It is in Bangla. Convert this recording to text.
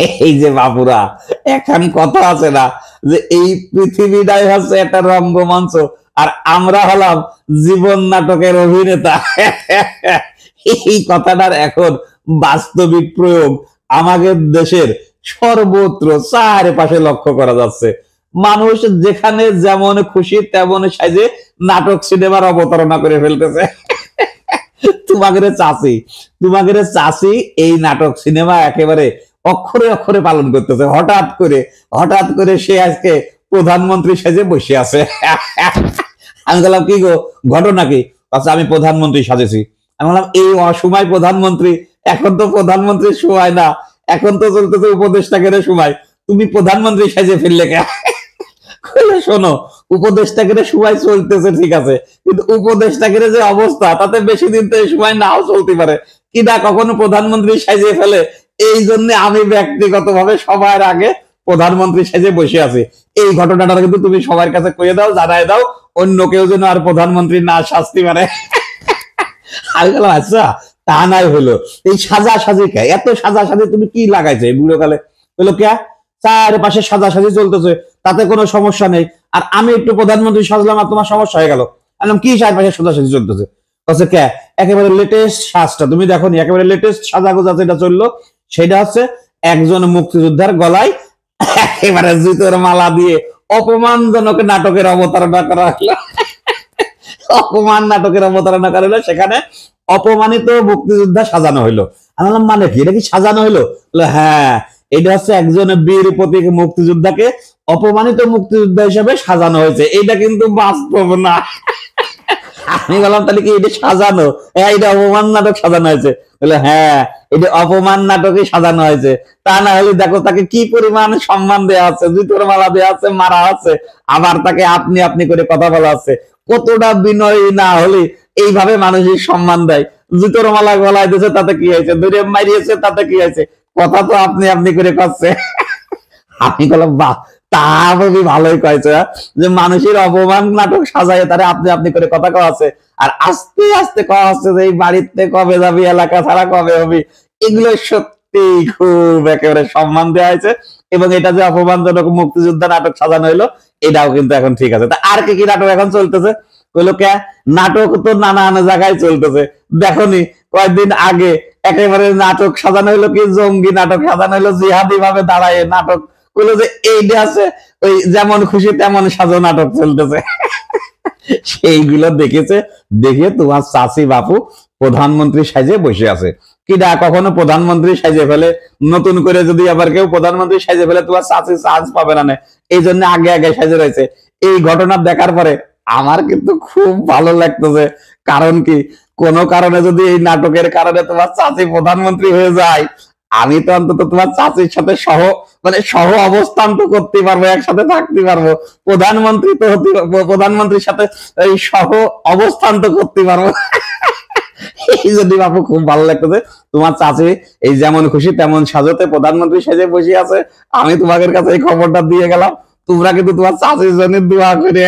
এই যে বাপুরা, এখন কথা আছে না যে এই পৃথিবীটাই হচ্ছে একটা রঙ্গমঞ্চ, আর আমরা হলাম জীবন নাটকের অভিনেতা। এই কথাটার এখন বাস্তবিক প্রয়োগ আমাদের দেশের সর্বত্র চারপাশে লক্ষ্য করা যাচ্ছে। মানুষ যেখানে যেমন খুশি তেমন সাজে নাটক সিনেমার অবতারণা করে ফেলতেছে। তোমাদের চাষি এই নাটক সিনেমা একেবারে অক্ষরে অক্ষরে পালন করতেছে। হঠাৎ করে সে আজকে প্রধানমন্ত্রী সেজে বসে আছে। আমি বললাম কি গো, ঘটনা কি? আচ্ছা, আমি প্রধানমন্ত্রী সাজেছি। আমি বললাম এই অসময় প্রধানমন্ত্রী, এখন তো প্রধানমন্ত্রীর সময় না, এখন তো চলতেছে উপদেষ্টাকে সময়, তুমি প্রধানমন্ত্রী সেজে ফেললে কে? শোনো, উপদেষ্টাকে সময় চলতেছে ঠিক আছে, কিন্তু উপদেষ্টাকে যে অবস্থা, তাতে বেশি দিন তো এই সময় নাও চলতে পারে, কিনা কখনো প্রধানমন্ত্রী সাজিয়ে ফেলে। এই জন্য আমি ব্যক্তিগত ভাবে সবার আগে প্রধানমন্ত্রী সেজে বসে আছি। এই ঘটনাটা কিন্তু তুমি সবার কাছে কয়ে দাও, জানাই দাও, অন্য কেউ যেন আর প্রধানমন্ত্রী না শাস্তি পারে। আমি বললাম আচ্ছা, তা নাই হলো, এই সাজাসাজি কে, এত সাজাসাজি তুমি কি লাগাইছো এই বুড়ো কালে? হলো কে? চারপাশে সাজাসাজি চলতেছে, তাতে কোনো সমস্যা নেই, আর আমি একটু প্রধানমন্ত্রী সাজলাম আর তোমার সমস্যা হয়ে গেল। আমি কি চারপাশে সাজাসাজি চলতেছে? কে একেবারে লেটেস্ট সাজটা তুমি দেখো নি, একেবারে লেটেস্ট সাজাগোজা যেটা চললো সেটা হচ্ছে একজন মুক্তিযোদ্ধার গলায় একেবারে জুতোর মালা দিয়ে অপমানজনক নাটকের অবতারণা করা হলো। অপমান নাটকের অবতারণা করা হলো, সেখানে অপমানিত মুক্তিযোদ্ধা সাজানো হইলো। আমি বললাম মানে কি, এটা কি সাজানো হইলো? হ্যাঁ, এটা হচ্ছে একজন বীর প্রতীক মুক্তিযোদ্ধাকে অপমানিত মুক্তিযোদ্ধা হিসেবে সাজানো হয়েছে, এটা কিন্তু বাস্তব না। আমি বললাম তাহলে কি এটা সাজানো? হ্যাঁ, এটা অপমান নাটক সাজানো হয়েছে। বলে হ্যাঁ, এটা অপমান নাটকে সাজানো হয়েছে। তা না হলে দেখো তাকে কি পরিমাণ সম্মান দেওয়া আছে, জুতোর মালা দেওয়া আছে, মারা আছে, আবার তাকে আপনি আপনি করে কথা বলা আছে। কতটা বিনয়ী না হলে এইভাবে মানুষের সম্মান দেয়? জুতোর মালা গলায় দিয়েছে, তাতে কি হয়েছে? ধরে মারিয়েছে, তাতে কি হয়েছে? কথা তো আপনি আপনি করে করছে। আমি বললাম বাহ, তা বলি ভালোই কয়েছে, যে মানুষের অপমান নাটক সাজায় তারা আপনি আপনি করে কথা কওয়া আছে, আর আস্তে আস্তে কওয়া হচ্ছে যে এই বাড়িতে কবে যাবি, এলাকা ছাড়া কবে হবি। এগুলো সত্যি খুব একেবারে সম্মান দেওয়া হয়েছে, এবং এটা যে অপমানজনক মুক্তিযোদ্ধা নাটক সাজানো হইলো, এটাও কিন্তু এখন ঠিক আছে। তা আর কি কি নাটক এখন চলতেছে? কইলো কে, নাটক তো নানান জায়গায় চলতেছে। দেখনি কয়েকদিন আগে একেবারে নাটক সাজানো হইলো কি, জঙ্গি নাটক সাজানো হইলো, জিহাদি ভাবে দাঁড়ায় নাটক বললো যে এইটা আছে, ওই যেমন খুশি তেমন সাজো নাটক চলতেছে। সেইগুলো দেখেছে, দেখে তোমার চাচি বাপু প্রধানমন্ত্রী সাজে বসে আছে। কিনা কখনো প্রধানমন্ত্রী সাজে ফেলে, নতুন করে যদি আবার কেউ প্রধানমন্ত্রী সাজে ফেলে তোমার চাচি চান্স পাবে না, এই জন্য আগে আগে সাজে রয়েছে। এই ঘটনা দেখার পরে আমার কিন্তু খুব ভালো লাগতেছে। কারণ কি, কোন কারণে যদি এই নাটকের কারণে তোমার চাচি প্রধানমন্ত্রী হয়ে যায়, আমি তো অন্তত তোমার চাচির সাথে সহ অবস্থান তো করতে পারবো, একসাথে থাকতে পারবো। প্রধানমন্ত্রী তো প্রধানমন্ত্রীর সাথে এই সহ অবস্থান তো করতে পারবো। এই জন্য বাপু খুব ভালো লাগতেছে, তোমার চাচি এই যেমন খুশি তেমন সাজতে প্রধানমন্ত্রী সেজে বসে আছে। আমি তোমাদের কাছে এই খবরটা দিয়ে গেলাম, তোমরা কিন্তু তোমার চাচির জন্য দোয়া করে।